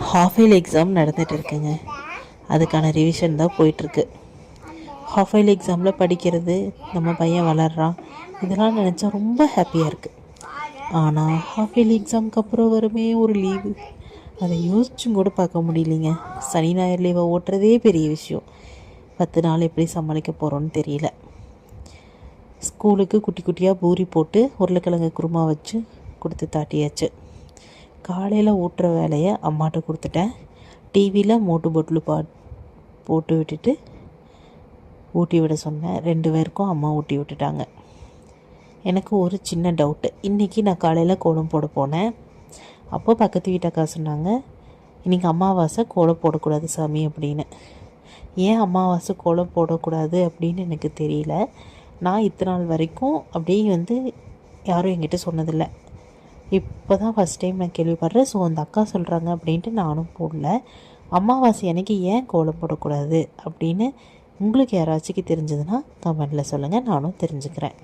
Half yearly exam நடந்துகிட்டு இருக்குங்க. அதுக்கான ரிவிஷன் தான் போயிட்டுருக்கு. ஹாஃப் இயர்லி எக்ஸாமில் படிக்கிறது, நம்ம பையன் வளர்றான், இதெல்லாம் நினச்சா ரொம்ப ஹாப்பியாக இருக்குது. ஆனால் ஹாஃப் இயர்லி எக்ஸாமுக்கு அப்புறம் வருமே ஒரு லீவு, அதை யோசிச்சும் கூட பார்க்க முடியலைங்க. சனி ஞாயிறு லீவை ஓட்டுறதே பெரிய விஷயம். 10 நாள் எப்படி சமாளிக்க போகிறோன்னு தெரியல. ஸ்கூலுக்கு குட்டி குட்டியாக பூரி போட்டு உருளைக்கிழங்கு குருமா வச்சு கொடுத்து தாட்டியாச்சு. காலையில் ஊட்டுற வேலையை அம்மாட்ட கொடுத்துட்டேன். டிவியில் மோட்டு பொட்டில் போட்டு விட்டுட்டு ஊட்டி விட சொன்னேன். 2 பேருக்கும் அம்மா ஊட்டி விட்டுட்டாங்க. எனக்கு ஒரு சின்ன டவுட்டு. இன்றைக்கி நான் காலையில் கோலம் போட போனேன். அப்போ பக்கத்து வீட்டக்கா சொன்னாங்க, இன்றைக்கி அமாவாசை கோலம் போடக்கூடாது சாமி அப்படின்னு. ஏன் அமாவாசை கோலம் போடக்கூடாது அப்படின்னு எனக்கு தெரியல. நான் இத்தனை நாள் வரைக்கும் அப்படியே யாரும் என்கிட்ட சொன்னதில்லை. இப்போ தான் ஃபஸ்ட் டைம் நான் கேள்விப்படுறேன். ஸோ அந்த அக்கா சொல்கிறாங்க அப்படின்ட்டு நானும் போடல. அமாவாசை அன்னைக்கு ஏன் கோலம் போடக்கூடாது அப்படின்னு உங்களுக்கு யாராச்சும் தெரிஞ்சதுன்னா கமெண்டில் சொல்லுங்கள், நானும் தெரிஞ்சுக்கிறேன்.